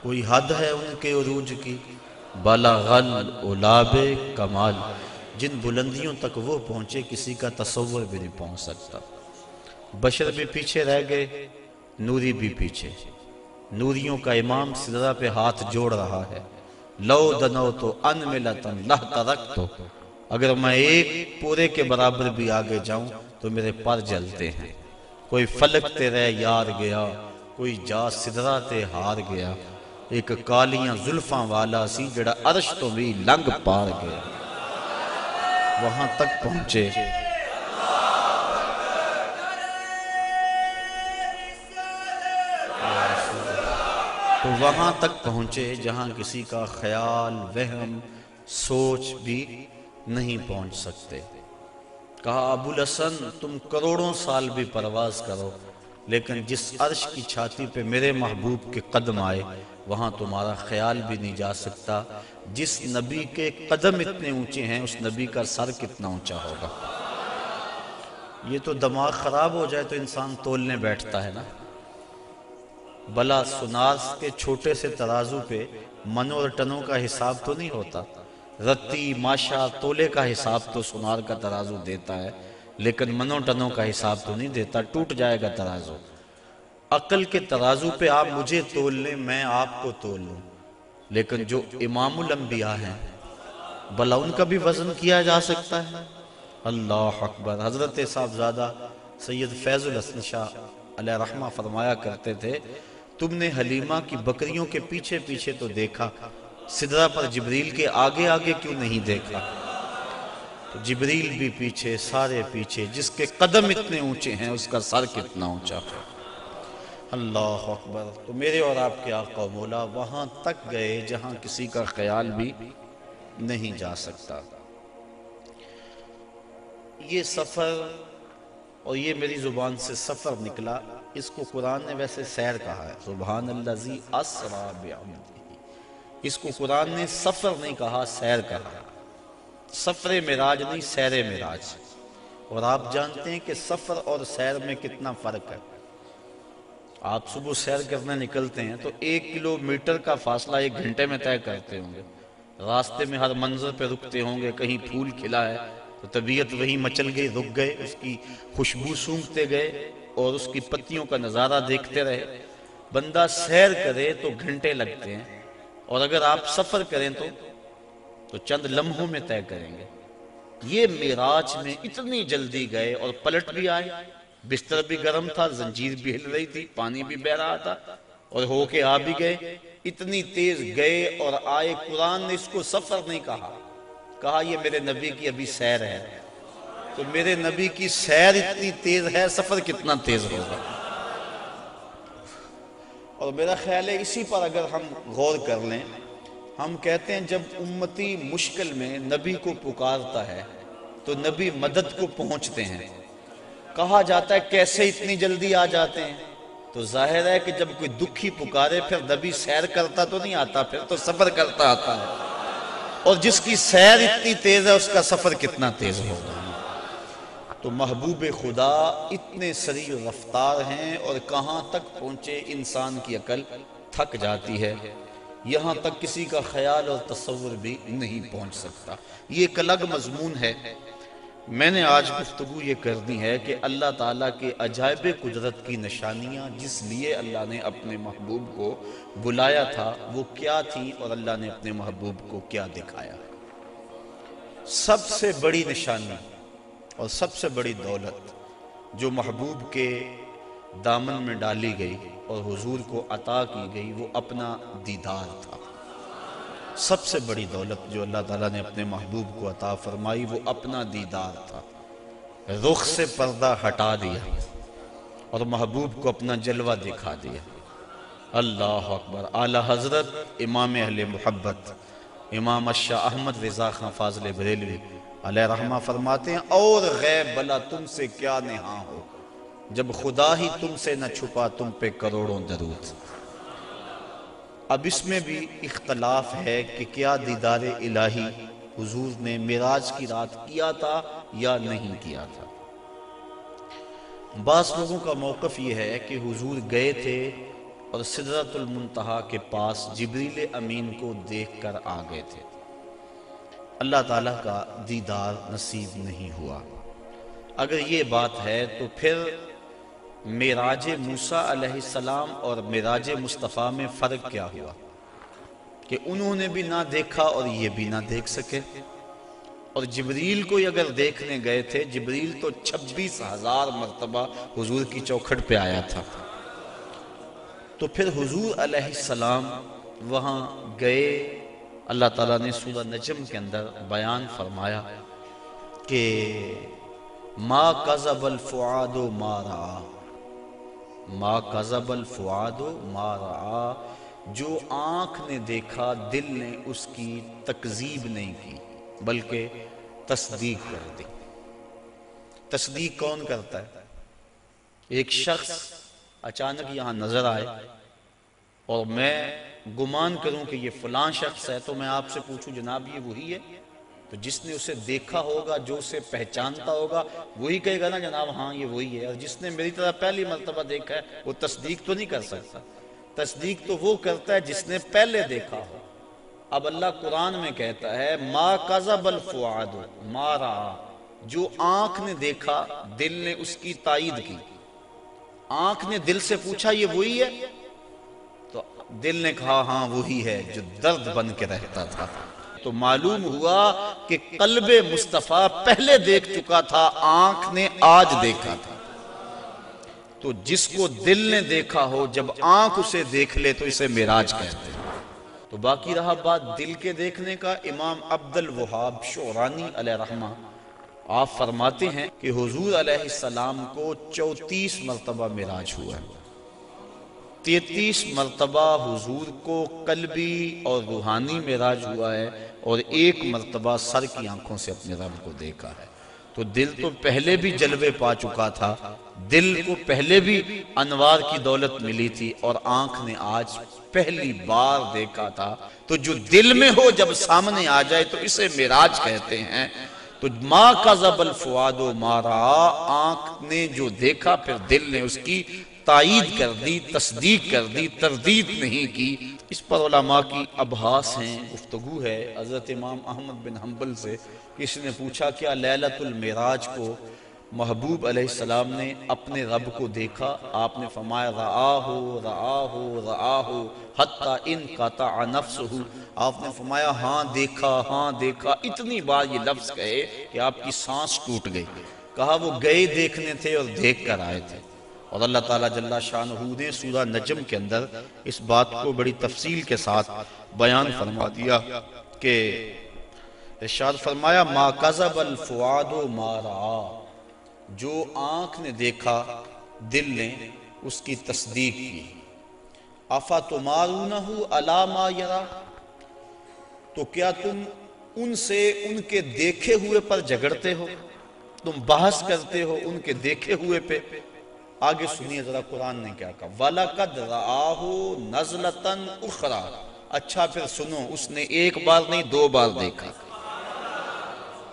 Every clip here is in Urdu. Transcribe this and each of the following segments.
کوئی حد ہے ان کے عروج کی، بلغل علاب کمال، جن بلندیوں تک وہ پہنچے کسی کا تصور بھی نہیں پہنچ سکتا۔ بشر بھی پیچھے رہ گئے، نوری بھی پیچھے۔ نوریوں کا امام سدرہ پہ ہاتھ جوڑ رہا ہے، لو دنو تو ان ملتن لہ ترکتو، اگر میں ایک پورے کے برابر بھی آگے جاؤں تو میرے پر جلتے ہیں۔ کوئی فلک تیرے یار گیا، کوئی جا سدرہ تے ہار گیا، ایک کالیاں زلفاں والا سی جڑا عرش تو بھی لنگ پار گیا۔ وہاں تک پہنچے تو وہاں تک پہنچے جہاں کسی کا خیال، وہم، سوچ بھی نہیں پہنچ سکتے۔ کہا ابو الحسن تم کروڑوں سال بھی پرواز کرو، لیکن جس عرش کی چھاتی پہ میرے محبوب کے قدم آئے وہاں تمہارا خیال بھی نہیں جا سکتا۔ جس نبی کے قدم اتنے اونچے ہیں اس نبی کا سر کتنا اونچا ہوگا۔ یہ تو دماغ خراب ہو جائے تو انسان تولنے بیٹھتا ہے نا۔ بلا سنار کے چھوٹے سے ترازو پہ منوں اور ٹنوں کا حساب تو نہیں ہوتا۔ رتی ماشا تولے کا حساب تو سنار کا ترازو دیتا ہے، لیکن منوں ٹنوں کا حساب تو نہیں دیتا، ٹوٹ جائے گا ترازو۔ عقل کے ترازو پہ آپ مجھے تول لیں، میں آپ کو تول لوں، لیکن جو امام الانبیاء ہیں بھلا ان کا بھی وزن کیا جا سکتا ہے؟ اللہ اکبر۔ حضرت صاحبزادہ سید فیض الحسن شاہ علیہ رحمہ فرمایا کرتے تھے، تم نے حلیمہ کی بکریوں کے پیچھے پیچھے تو دیکھا، سدرہ پر جبریل کے آگے آگے کیوں نہیں دیکھا؟ تو جبریل بھی پیچھے، سارے پیچھے، جس کے قدم اتنے اونچے ہیں اس کا سر کتنا اونچا ہے۔ اللہ اکبر۔ تو میرے اور آپ کے آقا و مولا وہاں تک گئے جہاں کسی کا خیال بھی نہیں جا سکتا۔ یہ سفر، اور یہ میری زبان سے سفر نکلا، اس کو قرآن نے ویسے سیر کہا ہے، سبحان الذی اسری بعبدہ، اس کو قرآن نے سفر نہیں کہا، سیر کہا۔ سفر معراج نہیں، سیر معراج۔ اور آپ جانتے ہیں کہ سفر اور سیر میں کتنا فرق ہے۔ آپ صبح سیر کرنے نکلتے ہیں تو 1 کلومیٹر کا فاصلہ 1 گھنٹے میں طے کرتے ہوں گے۔ راستے میں ہر منظر پہ رکتے ہوں گے، کہیں پھول کھلا ہے تو طبیعت وہیں مچل گئی، رک گئے، اس کی خوشبو سونگھتے گئے اور اس کی پتیوں کا نظارہ دیکھتے رہے۔ بندہ سیر کرے تو گھنٹے لگتے ہیں، اور اگر آپ سفر کریں تو چند لمحوں میں طے کریں گے۔ یہ معراج میں اتنی جلدی گئے اور پلٹ بھی آئے، بستر بھی گرم تھا، زنجیر بھی ہل رہی تھی، پانی بھی بہہ رہا تھا، اور ہو کے آ بھی گئے۔ اتنی تیز گئے اور آئے، قرآن نے اس کو سفر نہیں کہا، کہا یہ میرے نبی کی ابھی سیر ہے۔ تو میرے نبی کی سیر اتنی تیز ہے، سفر کتنا تیز ہوگا۔ اور میرا خیال ہے اسی پر اگر ہم غور کر لیں، ہم کہتے ہیں جب امتی مشکل میں نبی کو پکارتا ہے تو نبی مدد کو پہنچتے ہیں۔ کہا جاتا ہے کیسے اتنی جلدی آ جاتے ہیں؟ تو ظاہر ہے کہ جب کوئی دکھی پکارے پھر نبی سیر کرتا تو نہیں آتا، پھر تو سفر کرتا آتا ہے۔ اور جس کی سیر اتنی تیز ہے اس کا سفر کتنا تیز ہوگا۔ تو محبوب خدا اتنے سریع رفتار ہیں، اور کہاں تک پہنچے انسان کی عقل تھک جاتی ہے، یہاں تک کسی کا خیال اور تصور بھی نہیں پہنچ سکتا۔ یہ ایک الگ مضمون ہے۔ میں نے آج گفتگو یہ کرنی ہے کہ اللہ تعالیٰ کے عجائب قدرت کی نشانیاں جس لیے اللہ نے اپنے محبوب کو بلایا تھا وہ کیا تھی، اور اللہ نے اپنے محبوب کو کیا دکھایا۔ سب سے بڑی نشانی اور سب سے بڑی دولت جو محبوب کے دامن میں ڈالی گئی اور حضور کو عطا کی گئی وہ اپنا دیدار تھا۔ سب سے بڑی دولت جو اللہ تعالیٰ نے اپنے محبوب کو عطا فرمائی وہ اپنا دیدار تھا۔ رخ سے پردہ ہٹا دیا اور محبوب کو اپنا جلوہ دکھا دیا۔ اللہ اکبر۔ اعلیٰ حضرت امام اہل محبت امام الشاہ احمد رضا خان فاضل بریلوی علیہ رحمہ فرماتے ہیں، اور غیب بلا تم سے کیا نہاں ہو، جب خدا ہی تم سے نہ چھپا تم پہ کروڑوں درود۔ اب اس میں بھی اختلاف ہے کہ کیا دیدار الہی حضور نے معراج کی رات کیا تھا یا نہیں کیا تھا۔ بعض لوگوں کا موقف یہ ہے کہ حضور گئے تھے اور سدرۃ المنتہا کے پاس جبریل امین کو دیکھ کر آ گئے تھے۔ اللہ تعالیٰ کا دیدار نصیب نہیں ہوا۔ اگر یہ بات ہے تو پھر معراج موسیٰ علیہ السلام اور معراج مصطفیٰ میں فرق کیا ہوا کہ انہوں نے بھی نہ دیکھا اور یہ بھی نہ دیکھ سکے؟ اور جبریل کو اگر دیکھنے گئے تھے، جبریل تو 26,000 مرتبہ حضور کی چوکھٹ پہ آیا تھا، تو پھر حضور علیہ السلام وہاں گئے۔ اللہ تعالیٰ نے سورہ نجم کے اندر بیان فرمایا کہ ما کذب الفؤاد ما رأى، ما کذب الفؤاد ما رأى، جو آنکھ نے دیکھا دل نے اس کی تکذیب نہیں کی بلکہ تصدیق کر دی۔ تصدیق کون کرتا ہے؟ ایک شخص اچانک یہاں نظر آئے اور میں گمان کروں کہ یہ فلاں شخص ہے، تو میں آپ سے پوچھوں جناب یہ وہی ہے؟ تو جس نے اسے دیکھا ہوگا، جو اسے پہچانتا ہوگا، وہی کہے گا نا جناب ہاں یہ وہی ہے۔ اور جس نے میری طرح پہلی مرتبہ دیکھا ہے وہ تصدیق تو نہیں کر سکتا۔ تصدیق تو وہ کرتا ہے جس نے پہلے دیکھا ہو۔ اب اللہ قرآن میں کہتا ہے ما کذب الفؤاد ما رأى، جو آنکھ نے دیکھا دل نے اس کی تائید کی۔ آنکھ نے دل سے پوچھا یہ وہی ہے؟ تو دل نے کہا ہاں وہی ہے جو درد بن کے رہتا تھا۔ تو معلوم ہوا کہ قلب مصطفیٰ پہلے دیکھ چکا تھا، آنکھ نے آج دیکھا تھا۔ تو جس کو دل نے دیکھا ہو جب آنکھ اسے دیکھ لے تو اسے معراج کہتے ہیں۔ تو باقی رہا بات دل کے دیکھنے کا، امام عبد الوہاب شعرانی علیہ رحمہ آپ فرماتے ہیں کہ حضور علیہ السلام کو 34 مرتبہ معراج ہوا ہے۔ 33 مرتبہ حضور کو قلبی اور روحانی معراج ہوا ہے، اور 1 مرتبہ سر کی آنکھوں سے اپنے رب کو دیکھا ہے۔ تو دل تو پہلے بھی جلوے پا چکا تھا، دل کو پہلے بھی انوار کی دولت ملی تھی، اور آنکھ نے آج پہلی بار دیکھا تھا۔ تو جو دل میں ہو جب سامنے آ جائے تو اسے معراج کہتے ہیں۔ تو ما کذب الفؤاد ما رأى، آنکھ نے جو دیکھا پھر دل نے اس کی تائید کر دی، تصدیق کر دی، تردید نہیں کی۔ اس پر علماء کی ابحاث ہیں، گفتگو ہے۔ حضرت امام احمد بن حنبل سے کسی نے پوچھا کیا لیلۃ المعراج کو محبوب علیہ السلام نے اپنے رب کو دیکھا؟ آپ نے فرمایا رآہ رآہ رآہ حتی انقطع نفسہ، آپ نے فرمایا ہاں دیکھا ہاں دیکھا، اتنی بار یہ لفظ کہے کہ آپ کی سانس ٹوٹ گئی۔ کہا وہ گئے دیکھنے تھے اور دیکھ کر آئے تھے۔ اور اللہ تعالیٰ جل شانہ نے سورہ نجم کے اندر اس بات کو بڑی تفصیل کے ساتھ بیان فرما دیا کہ ارشاد فرمایا ما کذب الفؤاد ما رأى، جو آنکھ نے دیکھا دل نے اس کی تصدیق کی۔ افتمارونہ علی ما یری، تو کیا تم ان سے ان کے دیکھے ہوئے پر جھگڑتے ہو، تم بحث کرتے ہو ان کے دیکھے ہوئے پہ؟ آگے سنیے ذرا قرآن نے کیا کہا، وَلَقَدْ رَآهُ نَزْلَةً أُخْرَى، اچھا پھر سنو، اس نے 1 بار نہیں 2 بار دیکھا۔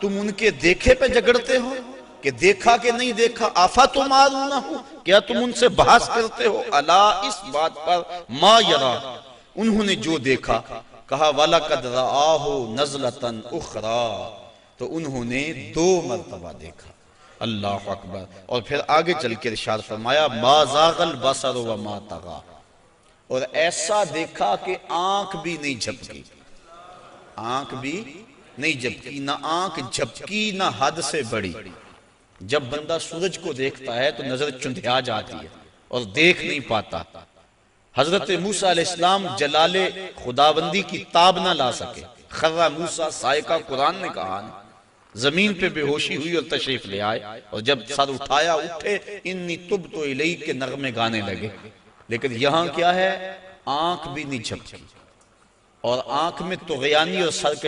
تم ان کے دیکھے پہ جھگڑتے ہو کہ دیکھا کہ نہیں دیکھا؟ افتمارونہ، کیا تم ان سے بحث کرتے ہو؟ الا، اس بات پر، ما یرا، انہوں نے جو دیکھا۔ کہا وَلَقَدْ رَآهُ نَزْلَةً أُخْرَى، تو انہوں نے 2 مرتبہ دیکھا۔ اللہ اکبر۔ اور پھر آگے چل کے ارشاد فرمایا ما زاغ البصر وما طغى، اور ایسا دیکھا کہ آنکھ بھی نہیں جھپکی، آنکھ بھی نہیں جھپکی، نہ آنکھ جھپکی نہ حد سے بڑی۔ جب بندہ سورج کو دیکھتا ہے تو نظر چندھیا جاتی ہے اور دیکھ نہیں پاتا۔ حضرت موسیٰ علیہ السلام جلال خداوندی کی تاب نہ لا سکے، خرّ موسیٰ صاعقہ، قرآن نے کہا، زمین پہ بے ہوشی ہوئی اور تشریف لے آئے، اور جب سر اٹھایا اٹھے انی تبت الیک کے نغمے گانے لگے۔ لیکن یہاں کیا ہے؟ آنکھ بھی نہیں جھپکی، اور آنکھ میں طغیانی اور سرکشی